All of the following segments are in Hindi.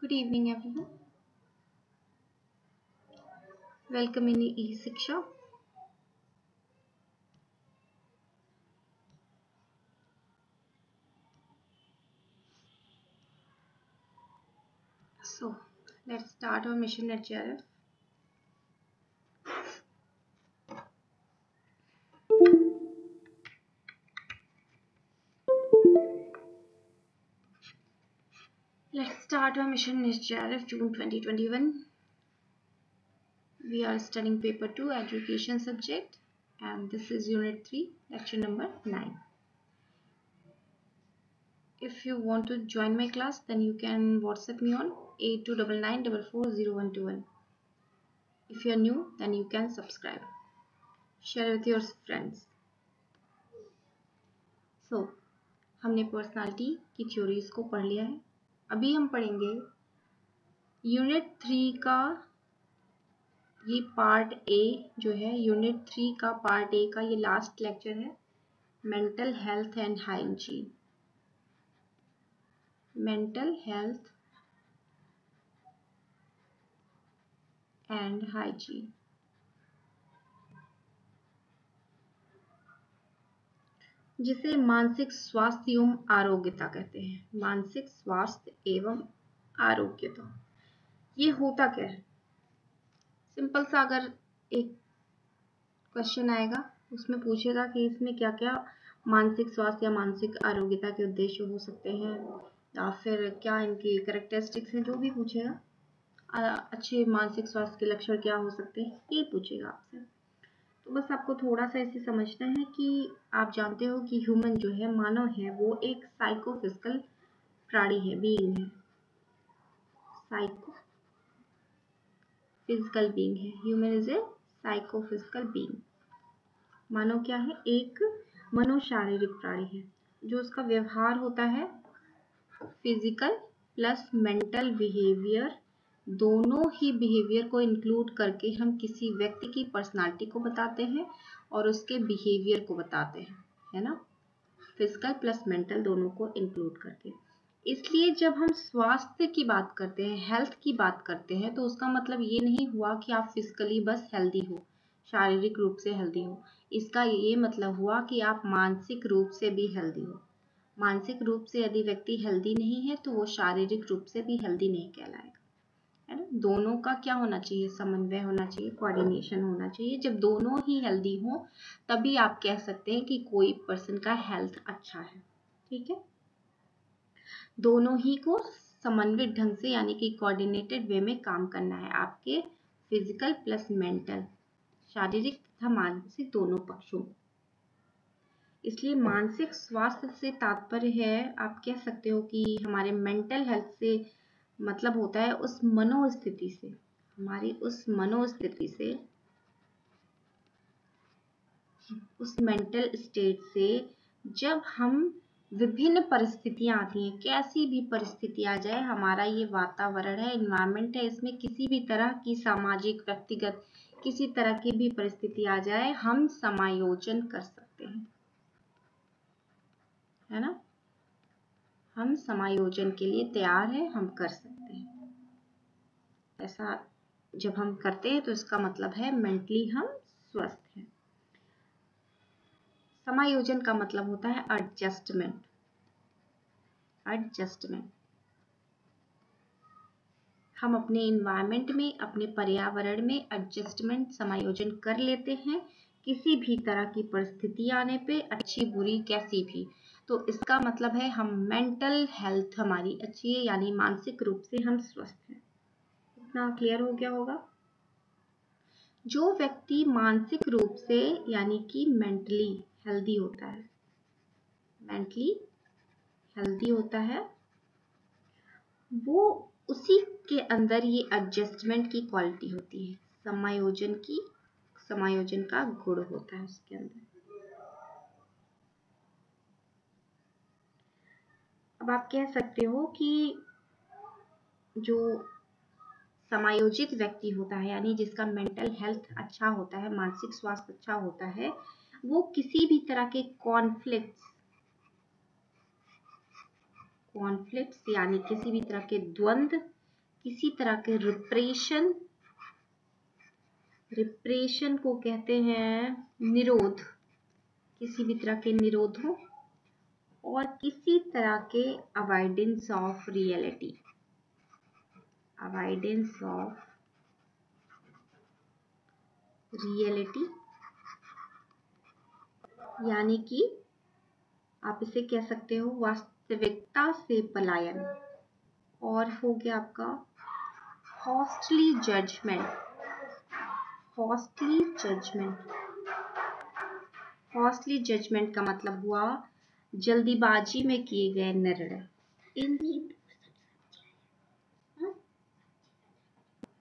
Good evening, everyone. Welcome in e-Shiksha. So, let's start our mission at JRF. Let's start our mission at JRF June 2021. We are studying paper 2 education subject, and this is unit 3 lecture number 9. If you want to join my class, then you can WhatsApp me on 8299440121. If you are new, then you can subscribe. Share with your friends. So, हमने पर्सनालिटी की थ्योरीज को पढ़ लिया है. अभी हम पढ़ेंगे यूनिट 3 का ये पार्ट ए जो है. यूनिट 3 का पार्ट ए का ये लास्ट लेक्चर है. Mental health and hygiene. Mental health and hygiene. जिसे मानसिक स्वास्थ्य एवं आरोग्यता कहते हैं. मानसिक स्वास्थ्य एवं आरोग्यता ये होता क्या है? सिंपल सा अगर एक क्वेश्चन आएगा उसमें पूछेगा कि इसमें क्या क्या मानसिक स्वास्थ्य या मानसिक आरोग्यता के उद्देश्य हो सकते हैं या फिर क्या इनकी कैरेक्टरिस्टिक्स हैं, जो भी पूछेगा. अच्छे मानसिक स्वास्थ्य के लक्षण क्या हो सकते हैं ये पूछेगा आपसे. तो बस आपको थोड़ा सा ऐसे समझना है कि आप जानते हो कि ह्यूमन जो है, मानव है, वो एक साइकोफिजिकल प्राणी है, बीइंग है. साइकोफिजिकल बीइंग है. Human is a psychophysical being. मानव क्या है? एक मनोशारीरिक प्राणी है. जो उसका व्यवहार होता है फिजिकल प्लस मेंटल बिहेवियर, दोनों ही बिहेवियर को इंक्लूड करके हम किसी व्यक्ति की पर्सनालिटी को बताते हैं और उसके बिहेवियर को बताते हैं, है ना. फिजिकल प्लस मेंटल दोनों को इंक्लूड करके. इसलिए जब हम स्वास्थ्य की बात करते हैं, हेल्थ की बात करते हैं, तो उसका मतलब ये नहीं हुआ कि आप फिजिकली बस हेल्दी हो, शारीरिक रूप से हेल्दी हो. इसका ये मतलब हुआ कि आप मानसिक रूप से भी हेल्दी हो. मानसिक रूप से यदि व्यक्ति हेल्दी नहीं है तो वो शारीरिक रूप से भी हेल्दी नहीं कहलाएगा, है ना. दोनों का क्या होना चाहिए? समन्वय होना चाहिए, कोऑर्डिनेशन होना चाहिए. जब दोनों ही हेल्दी हो तभी आप कह सकते हैं कि कोई पर्सन का हेल्थ अच्छा है. ठीक है. दोनों ही को समन्वित ढंग से यानी कि कोऑर्डिनेटेड वे में काम करना है. आपके फिजिकल प्लस मेंटल, शारीरिक तथा मानसिक दोनों पक्षों. इसलिए मानसिक स्वास्थ्य से तात्पर्य है, आप कह सकते हो कि हमारे मेंटल हेल्थ से मतलब होता है उस मनोस्थिति से, हमारी उस मनोस्थिति से, उस मेंटल स्टेट से जब हम विभिन्न परिस्थितियां आती हैं, कैसी भी परिस्थिति आ जाए, हमारा ये वातावरण है, एनवायरनमेंट है, इसमें किसी भी तरह की सामाजिक, व्यक्तिगत किसी तरह की भी परिस्थिति आ जाए, हम समायोजन कर सकते हैं, है ना. हम समायोजन के लिए तैयार हैं, हम कर सकते हैं. ऐसा जब हम करते हैं तो इसका मतलब है मेंटली हम स्वस्थ हैं. समायोजन का मतलब होता है एडजस्टमेंट. एडजस्टमेंट हम अपने इन्वायरमेंट में, अपने पर्यावरण में एडजस्टमेंट, समायोजन कर लेते हैं किसी भी तरह की परिस्थिति आने पे, अच्छी बुरी कैसी भी. तो इसका मतलब है हम मेंटल हेल्थ हमारी अच्छी है, यानी मानसिक रूप से हम स्वस्थ हैं. इतना क्लियर हो गया होगा. जो व्यक्ति मानसिक रूप से यानी कि मेंटली हेल्दी होता है, मेंटली हेल्दी होता है, वो उसी के अंदर ये एडजस्टमेंट की क्वालिटी होती है, समायोजन का गुण होता है उसके अंदर. अब आप कह सकते हो कि जो समायोजित व्यक्ति होता है, यानी जिसका मेंटल हेल्थ अच्छा होता है, मानसिक स्वास्थ्य अच्छा होता है, वो किसी भी तरह के कॉन्फ्लिक्ट्स यानी किसी भी तरह के द्वंद्व किसी तरह के रिप्रेशन को कहते हैं निरोध, किसी भी तरह के निरोध हो, और किसी तरह के avoidance of reality, avoidance of reality, यानी कि आप इसे कह सकते हो वास्तविकता से पलायन। और हो गया आपका हॉस्टली जजमेंट। हॉस्टली जजमेंट, हॉस्टली जजमेंट का मतलब हुआ जल्दीबाजी में किए गए निर्णय।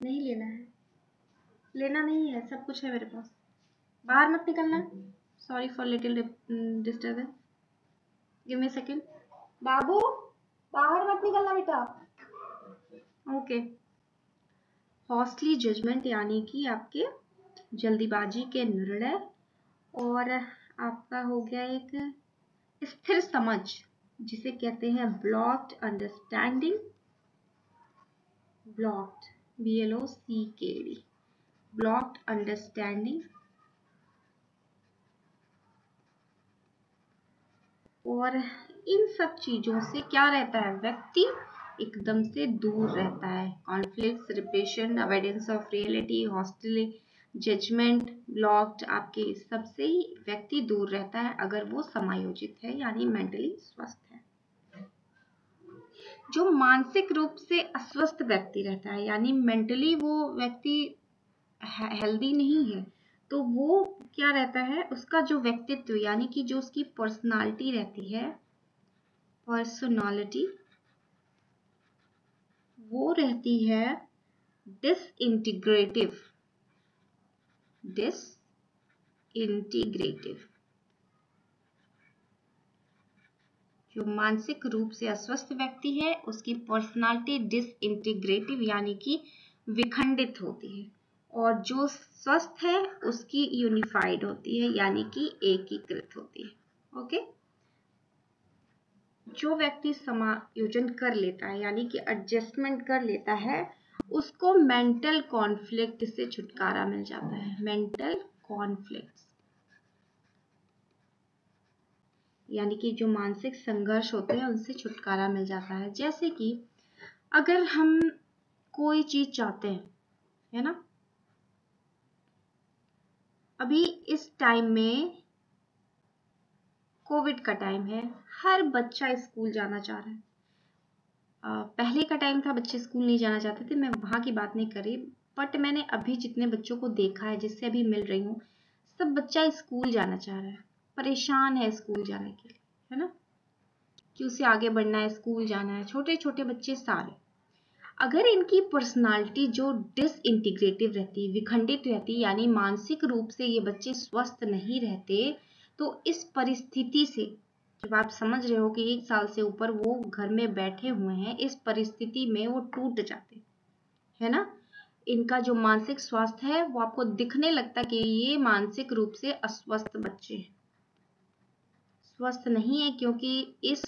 नहीं लेना है, लेना नहीं है, सब कुछ है मेरे पास। बाहर मत निकलना। Sorry for little disturbance, give me second. बाबू बाहर मत निकलना बेटा। ओके, हॉस्टली जजमेंट यानी कि आपके जल्दीबाजी के निर्णय, और आपका हो गया एक स्थिर समझ जिसे कहते हैं blocked understanding, blocked BLOCKD, blocked understanding. और इन सब चीजों से क्या रहता है, व्यक्ति एकदम से दूर रहता है। Conflict, repression, avoidance of reality, hostile judgement, blocked, आपके सबसे ही व्यक्ति दूर रहता है अगर वो समायोजित है यानी मेंटली स्वस्थ है। जो मानसिक रूप से अस्वस्थ व्यक्ति रहता है यानी मेंटली वो व्यक्ति हेल्दी नहीं है, तो वो क्या रहता है, उसका जो व्यक्तित्व यानी कि जो उसकी पर्सनालिटी रहती है, पर्सनालिटी, वो रहती है डिसइंटीग्रेटिव, डिसइंटीग्रेटिव। जो मानसिक रूप से अस्वस्थ व्यक्ति है उसकी पर्सनालिटी डिसइंटीग्रेटिव यानी कि विखंडित होती है, और जो स्वस्थ है उसकी यूनिफाइड होती है यानी कि एकीकृत होती है। ओके, जो व्यक्ति समायोजन कर लेता है यानी कि एडजस्टमेंट कर लेता है उसको मेंटल कॉन्फ्लिक्ट से छुटकारा मिल जाता है। मेंटल कॉन्फ्लिक्ट यानी कि जो मानसिक संघर्ष होते हैं उनसे छुटकारा मिल जाता है। जैसे कि अगर हम कोई चीज चाहते हैं, है ना, अभी इस टाइम में कोविड का टाइम है, हर बच्चा स्कूल जाना चाह रहा है। पहले का टाइम था बच्चे स्कूल नहीं जाना चाहते थे, मैं वहां की बात नहीं कर रही, बट मैंने अभी जितने बच्चों को देखा है, जिससे अभी मिल रही हूँ, सब बच्चा स्कूल जाना चाह रहा है, परेशान है स्कूल जाने के लिए, है ना, कि उसे आगे बढ़ना है, स्कूल जाना है। छोटे छोटे बच्चे सारे, अगर इनकी पर्सनालिटी जो डिसइंटीग्रेटिव रहती, विखंडित रहती, यानी मानसिक रूप से ये बच्चे स्वस्थ नहीं रहते, तो इस परिस्थिति से, जब आप समझ रहे हो कि 1 साल से ऊपर वो घर में बैठे हुए हैं, इस परिस्थिति में वो टूट जाते, है ना, इनका जो मानसिक स्वास्थ्य है वो आपको दिखने लगता कि ये मानसिक रूप से अस्वस्थ बच्चे हैं, स्वस्थ नहीं है। क्योंकि इस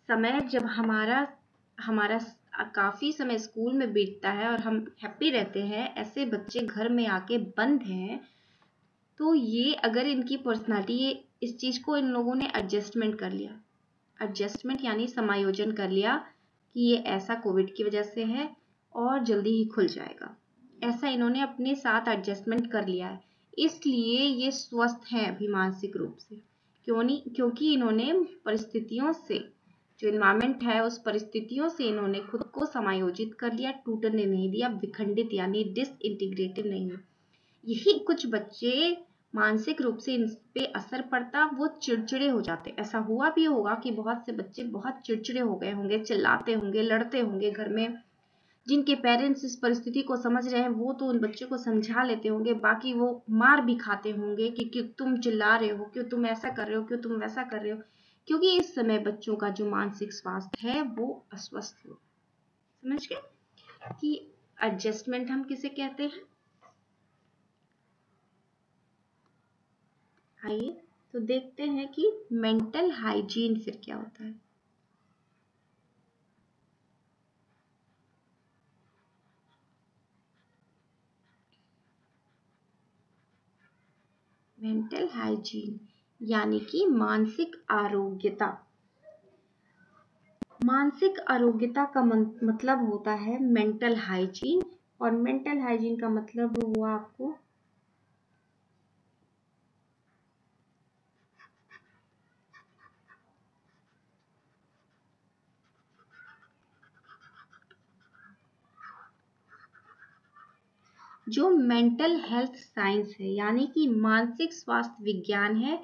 समय जब हमारा काफी समय स्कूल में बीतता है और हम हैप्पी रहते हैं, ऐसे बच्चे घर में आके बंद हैं, तो ये अगर इनकी पर्सनालिटी, ये इस चीज को इन लोगों ने एडजस्टमेंट कर लिया, एडजस्टमेंट यानी समायोजन कर लिया कि ये ऐसा कोविड की वजह से है और जल्दी ही खुल जाएगा, ऐसा इन्होंने अपने साथ एडजस्टमेंट कर लिया है, इसलिए ये स्वस्थ हैं अभी मानसिक रूप से। क्यों नहीं? क्योंकि इन्होंने परिस्थितियों से, जो इन्वायरमेंट है उस परिस्थितियों से इन्होंने खुद को समायोजित कर लिया, टूटने नहीं दिया, विखंडित यानी डिसइंटीग्रेटेड नहीं हुए। यही कुछ बच्चे मानसिक रूप से इन पे असर पड़ता, वो चिड़चिड़े हो जाते। ऐसा हुआ भी होगा कि बहुत से बच्चे बहुत चिड़चिड़े हो गए होंगे, चिल्लाते होंगे, लड़ते होंगे घर में। जिनके पेरेंट्स इस परिस्थिति को समझ रहे हैं वो तो उन बच्चों को समझा लेते होंगे, बाकी वो मार भी खाते होंगे कि क्यों तुम चिल्ला रहे हो, क्यों तुम ऐसा कर रहे हो, क्यों तुम वैसा कर रहे हो, क्योंकि इस समय बच्चों का जो मानसिक स्वास्थ्य है वो अस्वस्थ हो। समझ गए कि एडजस्टमेंट हम किसे कहते हैं। आइए तो देखते हैं कि मेंटल हाइजीन फिर क्या होता है। मेंटल हाइजीन यानी कि मानसिक आरोग्यता। मानसिक आरोग्यता का मतलब होता है मेंटल हाइजीन, और मेंटल हाइजीन का मतलब हुआ आपको जो मेंटल हेल्थ साइंस है यानी कि मानसिक स्वास्थ्य विज्ञान है,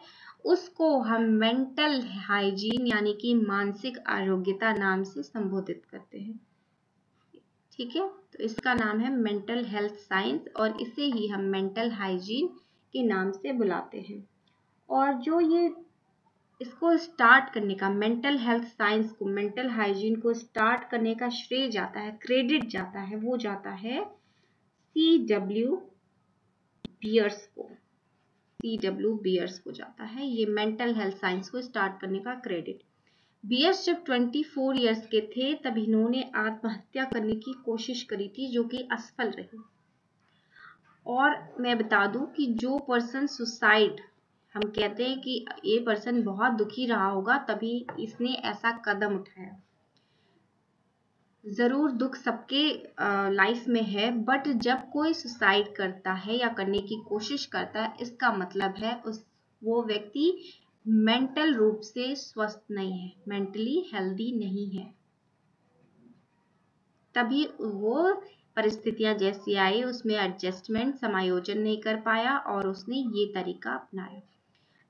उसको हम मेंटल हाइजीन यानी कि मानसिक आरोग्यता नाम से संबोधित करते हैं। ठीक है, तो इसका नाम है मेंटल हेल्थ साइंस और इसे ही हम मेंटल हाइजीन के नाम से बुलाते हैं। और जो ये इसको स्टार्ट करने का, मेंटल हेल्थ साइंस को, मेंटल हाइजीन को स्टार्ट करने का श्रेय जाता है, क्रेडिट जाता है, वो जाता है C.W. बियर्स को। C.W. बियर्स को जाता है ये मेंटल हेल्थ साइंस को स्टार्ट करने का क्रेडिट। बियर्स जब 24 इयर्स के थे तब इन्होंने आत्महत्या करने की कोशिश करी थी, जो कि असफल रही। और मैं बता दूं कि जो पर्सन सुसाइड, हम कहते हैं कि ये पर्सन बहुत दुखी रहा होगा तभी इसने ऐसा कदम उठाया। जरूर दुख सबके लाइफ में है, बट जब कोई सुसाइड करता है या करने की कोशिश करता है, इसका मतलब है वो व्यक्ति मेंटल रूप से स्वस्थ नहीं है, मेंटली हेल्दी नहीं है। तभी वो परिस्थितियां जैसी आई उसमें एडजस्टमेंट, समायोजन नहीं कर पाया और उसने ये तरीका अपनाया।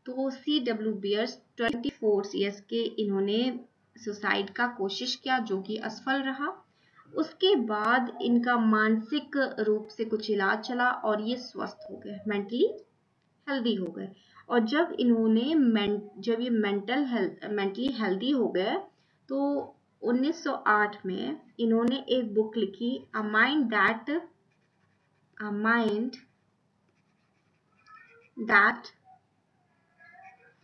तो C.W. बियर्स 24 इयर्स के इन्होंने सुसाइड का कोशिश किया, जो कि असफल रहा। उसके बाद इनका मानसिक रूप से कुछ इलाज चला और ये स्वस्थ हो गए, मेंटली हेल्दी हो गए। और जब ये मेंटली हेल्दी हो गए तो 1908 में इन्होंने एक बुक लिखी, a mind that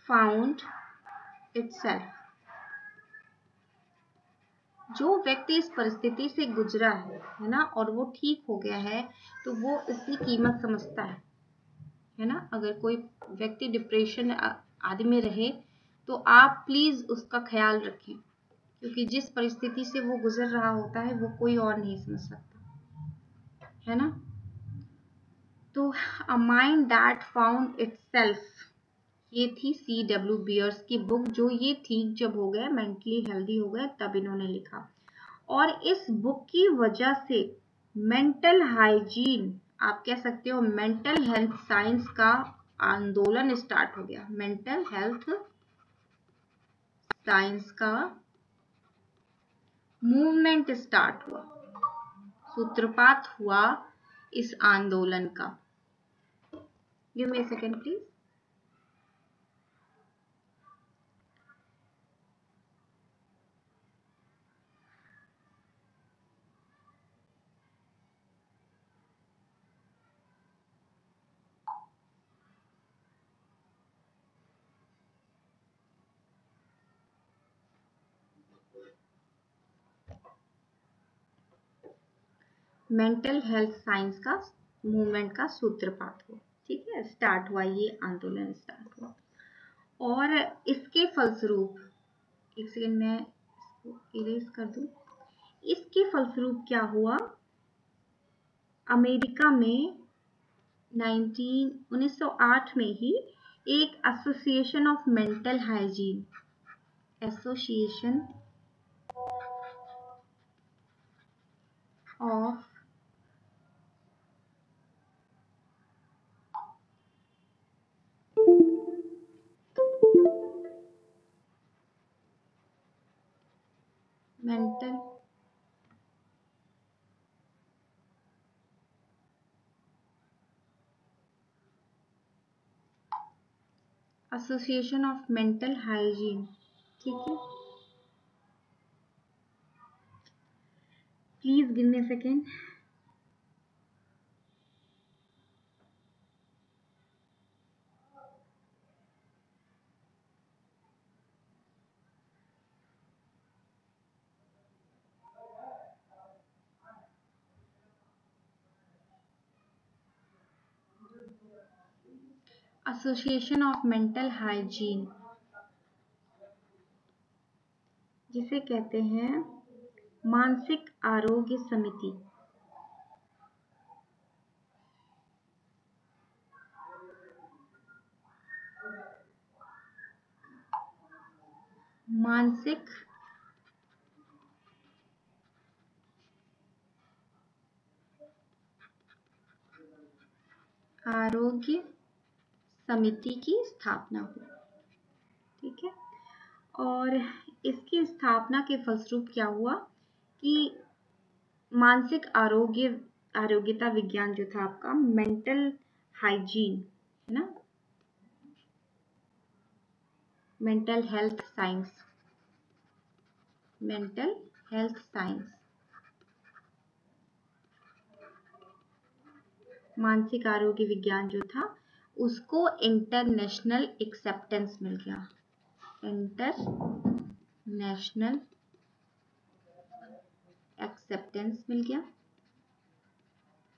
found itself. जो व्यक्ति इस परिस्थिति से गुजरा है ना, और वो ठीक हो गया है, तो वो इसकी कीमत समझता है ना। अगर कोई व्यक्ति डिप्रेशन आदि में रहे तो आप प्लीज उसका ख्याल रखें, क्योंकि जिस परिस्थिति से वो गुजर रहा होता है वो कोई और नहीं समझ सकता, है ना। तो a mind that found itself, ये थी C.W. बियर्स की बुक, जो ये ठीक जब हो गए, मेंटली हेल्दी हो गए, तब इन्होंने लिखा। और इस बुक की वजह से मेंटल हाइजीन, आप कह सकते हो मेंटल हेल्थ साइंस का आंदोलन स्टार्ट हो गया। मेंटल हेल्थ साइंस का मूवमेंट स्टार्ट हुआ, सूत्रपात हुआ इस आंदोलन का। Give me a second please. Mental health science का मूवमेंट का सूत्रपात हुआ, ठीक है, स्टार्ट हुआ, ये आंदोलन स्टार्ट हुआ। और इसके फलस्वरूप, एक सेकेंड मैं इसको इरेज कर दूं। इसके फलस्वरूप क्या हुआ, अमेरिका में 1908 में ही एक association of mental hygiene, association of mental association of mental hygiene, ठीक है, please give me a second. Association of mental hygiene, जिसे कहते हैं मानसिक आरोग्य समिति। मानसिक आरोग्य समिति की स्थापना हुई। ठीक है, और इसकी स्थापना के फलस्वरूप क्या हुआ कि मानसिक आरोग्यता विज्ञान जो था आपका मेंटल हाइजीन है ना, mental health science, mental health science, मानसिक आरोग्य विज्ञान जो था उसको इंटरनेशनल एक्सेप्टेंस मिल गया, इंटरनेशनल एक्सेप्टेंस मिल गया,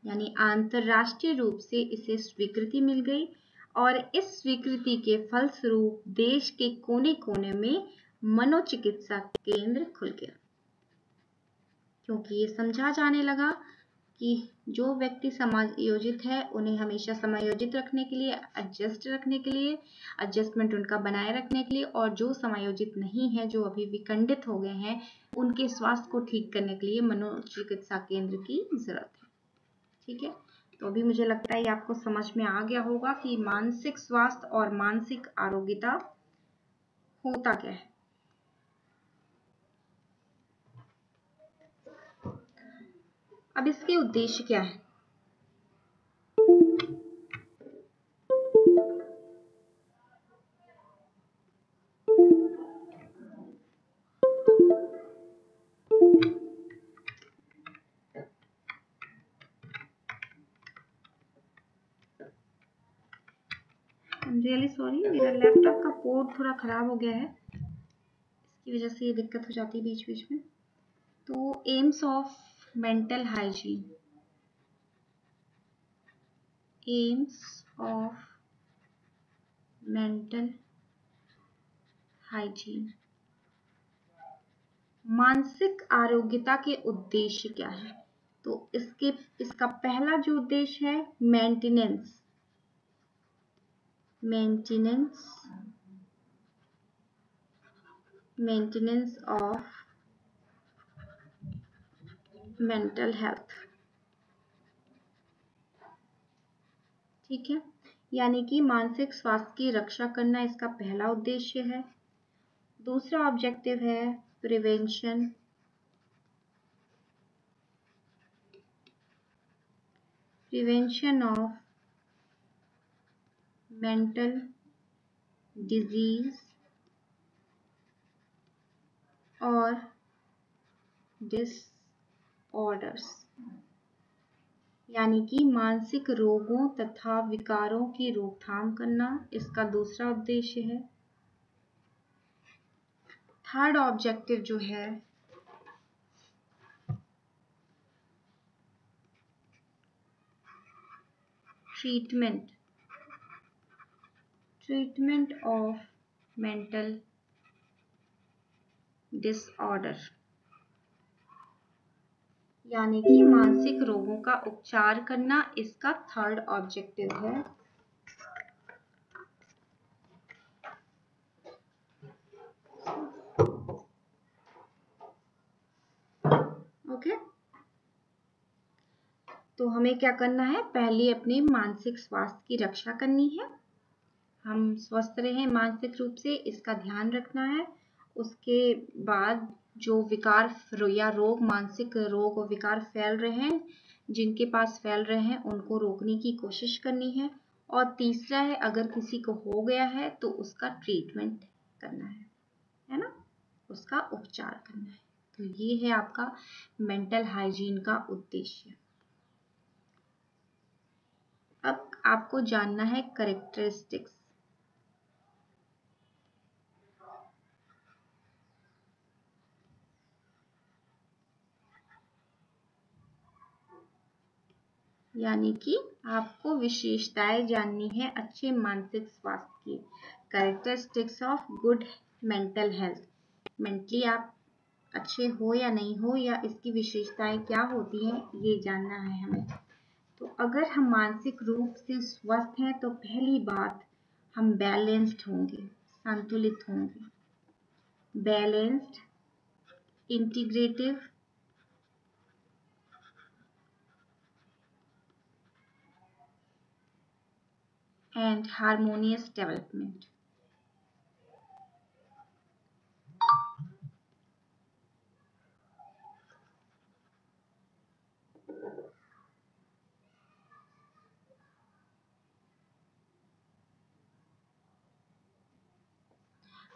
यानी अंतरराष्ट्रीय रूप से इसे स्वीकृति मिल गई। और इस स्वीकृति के फलस्वरूप देश के कोने कोने में मनोचिकित्सा केंद्र खुल गया, क्योंकि ये समझा जाने लगा कि जो व्यक्ति समायोजित है उन्हें हमेशा समायोजित रखने के लिए, एडजस्टमेंट उनका बनाए रखने के लिए, और जो समायोजित नहीं है, जो अभी विखंडित हो गए हैं, उनके स्वास्थ्य को ठीक करने के लिए मनोचिकित्सा केंद्र की जरूरत है। ठीक है, तो अभी मुझे लगता है ये आपको समझ में आ गया होगा कि मानसिक स्वास्थ्य और मानसिक आरोग्यता होता क्या है। अब इसके उद्देश्य क्या है? रियली सॉरी, मेरा लैपटॉप का पोर्ट थोड़ा खराब हो गया है, इसकी वजह से ये दिक्कत हो जाती है बीच बीच में। तो AIIMS of mental hygiene, AIIMS of mental hygiene, मानसिक आरोग्यता के उद्देश्य क्या है? तो इसका पहला जो उद्देश्य है मेंटेनेंस ऑफ मेंटल हेल्थ। ठीक है, यानी कि मानसिक स्वास्थ्य की रक्षा करना इसका पहला उद्देश्य है। दूसरा ऑब्जेक्टिव है प्रिवेंशन ऑफ मेंटल डिजीज और डिसऑर्डर्स, यानी कि मानसिक रोगों तथा विकारों की रोकथाम करना इसका दूसरा उद्देश्य है। थर्ड ऑब्जेक्टिव जो है ट्रीटमेंट ऑफ मेंटल डिसऑर्डर, यानी कि मानसिक रोगों का उपचार करना इसका थर्ड ऑब्जेक्टिव है। ओके, तो हमें क्या करना है? पहले अपने मानसिक स्वास्थ्य की रक्षा करनी है, हम स्वस्थ रहें मानसिक रूप से, इसका ध्यान रखना है। उसके बाद जो विकार या रोग, मानसिक रोग और विकार फैल रहे हैं, जिनके पास फैल रहे हैं, उनको रोकने की कोशिश करनी है। और तीसरा है, अगर किसी को हो गया है तो उसका ट्रीटमेंट करना है ना, उसका उपचार करना है। तो ये है आपका मेंटल हाइजीन का उद्देश्य। अब आपको जानना है कैरेक्टरिस्टिक्स। यानी कि आपको विशेषताएं जाननी है अच्छे मानसिक स्वास्थ्य की। Characteristics of good mental health, mentally आप अच्छे हो या नहीं हो, या इसकी विशेषताएं क्या होती हैं, ये जानना है हमें। तो अगर हम मानसिक रूप से स्वस्थ हैं तो पहली बात, हम बैलेंस्ड होंगे, संतुलित होंगे। Balanced, integrative and harmonious development.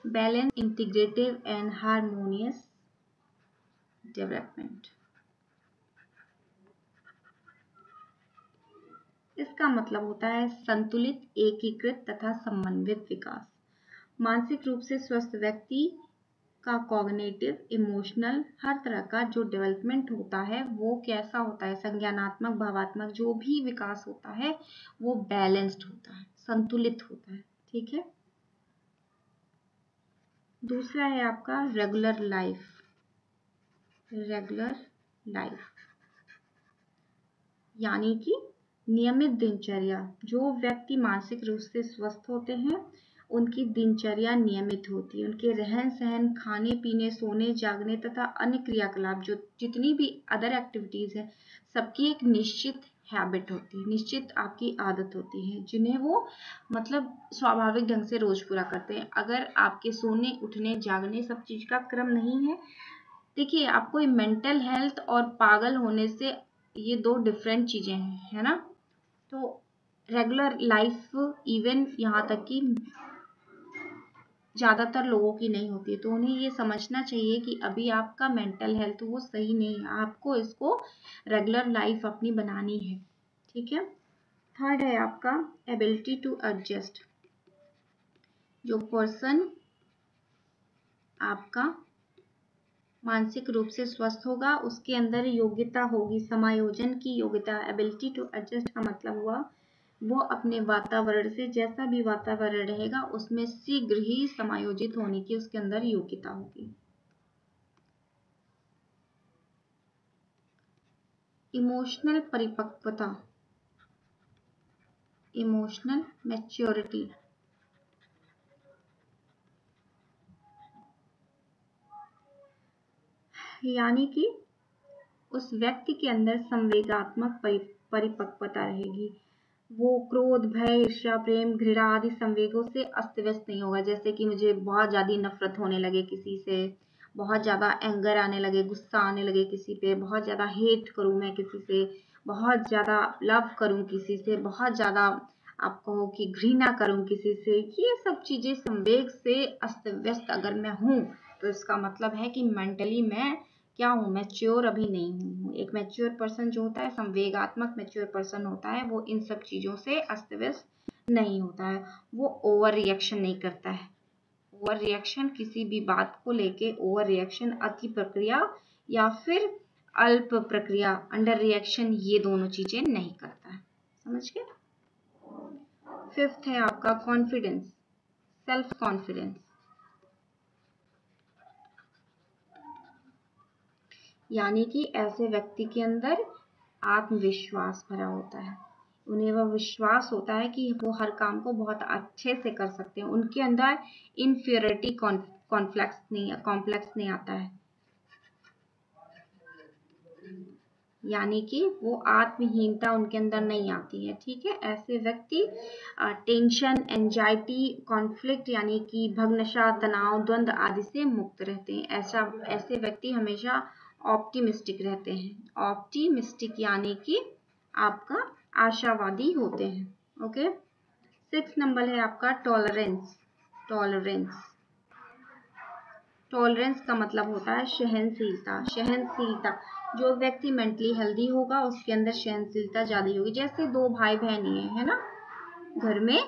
Balanced, integrative and harmonious development. इसका मतलब होता है संतुलित, एकीकृत तथा समन्वित विकास। मानसिक रूप से स्वस्थ व्यक्ति का कॉग्निटिव, इमोशनल, हर तरह का जो डेवलपमेंट होता है वो कैसा होता है, संज्ञानात्मक, भावात्मक जो भी विकास होता है वो बैलेंस्ड होता है, संतुलित होता है। ठीक है। दूसरा है आपका रेगुलर लाइफ। रेगुलर लाइफ यानी कि नियमित दिनचर्या। जो व्यक्ति मानसिक रूप से स्वस्थ होते हैं उनकी दिनचर्या नियमित होती है। उनके रहन सहन, खाने पीने, सोने जागने तथा अन्य क्रियाकलाप, जो जितनी भी अदर एक्टिविटीज है, सबकी एक निश्चित हैबिट होती है, निश्चित आपकी आदत होती है, जिन्हें वो मतलब स्वाभाविक ढंग से रोज पूरा करते हैं। अगर आपके सोने, उठने, जागने सब चीज का क्रम नहीं है, देखिए आपको मेंटल हेल्थ और पागल होने से ये दो डिफरेंट चीजें हैं, है ना। तो रेगुलर लाइफ इवन यहाँ तक कि ज़्यादातर लोगों की नहीं होती है, तो उन्हें ये समझना चाहिए कि अभी आपका मेंटल हेल्थ वो सही नहीं है, आपको इसको रेगुलर लाइफ अपनी बनानी है। ठीक है। थर्ड है आपका एबिलिटी टू एडजस्ट। जो पर्सन आपका मानसिक रूप से स्वस्थ होगा उसके अंदर योग्यता होगी, समायोजन की योग्यता। एबिलिटी टू एडजस्ट का मतलब हुआ वो अपने वातावरण से, जैसा भी वातावरण रहेगा उसमें शीघ्र ही समायोजित होने की उसके अंदर योग्यता होगी। इमोशनल परिपक्वता, इमोशनल मैच्योरिटी यानी कि उस व्यक्ति के अंदर संवेगात्मक परिपक्वता रहेगी। वो क्रोध, भय, ईर्ष्या, प्रेम, घृणा आदि संवेगों से अस्त व्यस्त नहीं होगा। जैसे कि मुझे बहुत ज़्यादा नफरत होने लगे किसी से, बहुत ज़्यादा एंगर आने लगे, गुस्सा आने लगे किसी पे, बहुत ज़्यादा हेट करूँ मैं किसी से, बहुत ज़्यादा लव करूँ किसी से, बहुत ज़्यादा आप कहो कि घृणा करूँ किसी से, ये सब चीज़ें संवेग से अस्त व्यस्त अगर मैं हूँ तो इसका मतलब है कि मेंटली मैं क्या हूँ, मैच्योर अभी नहीं हूँ। एक मैच्योर पर्सन जो होता है, संवेगात्मक मैच्योर पर्सन होता है, वो इन सब चीज़ों से अस्त व्यस्त नहीं होता है, वो ओवर रिएक्शन नहीं करता है। ओवर रिएक्शन किसी भी बात को लेके, ओवर रिएक्शन अति प्रक्रिया या फिर अल्प प्रक्रिया अंडर रिएक्शन, ये दोनों चीजें नहीं करता है। समझ गए। फिफ्थ है आपका कॉन्फिडेंस, सेल्फ कॉन्फिडेंस यानी कि ऐसे व्यक्ति के अंदर आत्मविश्वास भरा होता है। उन्हें वह विश्वास होता है कि वो हर काम को बहुत अच्छे से कर सकते हैं। उनके अंदर इनफीरियरिटी कॉम्प्लेक्स नहीं आता है, यानी कि वो आत्महीनता उनके अंदर नहीं आती है। ठीक है। ऐसे व्यक्ति टेंशन, एंजाइटी, कॉन्फ्लिक्ट यानी कि भग्नशा, तनाव, द्वंद्व आदि से मुक्त रहते हैं। ऐसे व्यक्ति हमेशा ऑप्टिमिस्टिक रहते हैं। ऑप्टिमिस्टिक यानी कि आपका आशावादी होते हैं। ओके। 6 नंबर है आपका टॉलरेंस। टॉलरेंस का मतलब होता है सहनशीलता। जो व्यक्ति मेंटली हेल्दी होगा उसके अंदर सहनशीलता ज्यादा होगी। जैसे दो भाई बहन ही है ना, घर में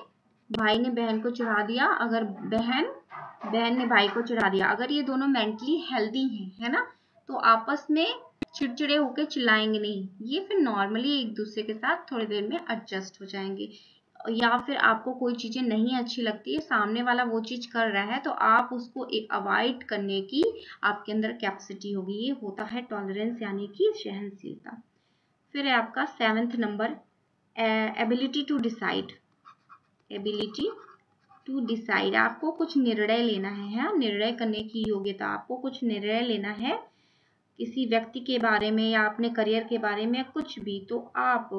भाई ने बहन को चिढ़ा दिया, अगर बहन ने भाई को चिढ़ा दिया, अगर ये दोनों मेंटली हेल्दी हैं, है ना, तो आपस में चिड़चिड़े होकर चिल्लाएंगे नहीं, ये फिर नॉर्मली एक दूसरे के साथ थोड़ी देर में एडजस्ट हो जाएंगे। या फिर आपको कोई चीजें नहीं अच्छी लगती है, सामने वाला वो चीज कर रहा है तो आप उसको अवॉइड करने की आपके अंदर कैपेसिटी होगी, ये होता है टॉलरेंस यानी कि सहनशीलता। फिर है आपका 7th number ability to decide. Ability to decide, आपको कुछ निर्णय लेना है, निर्णय करने की योग्यता, आपको कुछ निर्णय लेना है किसी व्यक्ति के बारे में या अपने करियर के बारे में कुछ भी, तो आप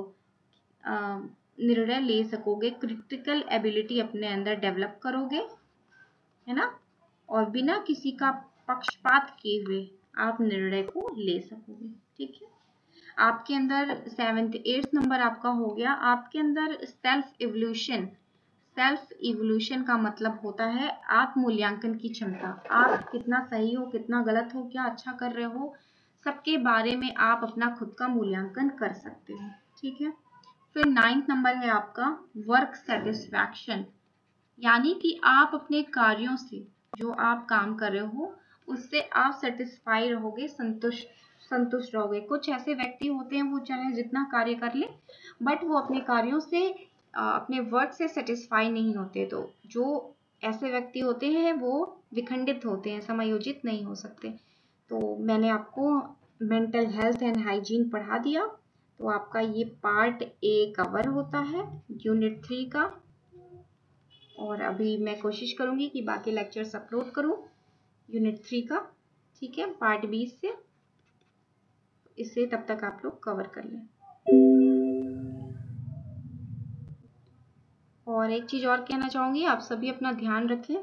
निर्णय ले सकोगे, क्रिटिकल एबिलिटी अपने अंदर डेवलप करोगे, है ना, और बिना किसी का पक्षपात किए हुए आप निर्णय को ले सकोगे। ठीक है, आपके अंदर 7th 8th नंबर आपका हो गया, आपके अंदर सेल्फ इवोल्यूशन। सेल्फ इवोल्यूशन का मतलब होता है आत्म मूल्यांकन की क्षमता, आप कितना सही हो, कितना गलत हो, क्या अच्छा कर रहे हो, सबके बारे में आप अपना खुद का मूल्यांकन कर सकते हो। ठीक है, फिर 9th नंबर है आपका वर्क सेटिस्फैक्शन, यानी कि आप अपने कार्यों से, जो आप काम कर रहे हो उससे आप सेटिस्फाई रहोगे, संतुष्ट रहोगे। कुछ ऐसे व्यक्ति होते हैं वो चाहे जितना कार्य कर ले बट वो अपने कार्यों से अपने वर्क से सेटिस्फाई नहीं होते, तो जो ऐसे व्यक्ति होते हैं वो विखंडित होते हैं, समायोजित नहीं हो सकते। तो मैंने आपको मेंटल हेल्थ एंड हाइजीन पढ़ा दिया, तो आपका ये पार्ट ए कवर होता है यूनिट 3 का, और अभी मैं कोशिश करूंगी कि बाकी लेक्चर्स अपलोड करूं यूनिट 3 का। ठीक है, पार्ट 20 से, इसे तब तक आप लोग कवर कर लें। और एक चीज और कहना चाहूंगी, आप सभी अपना ध्यान रखें,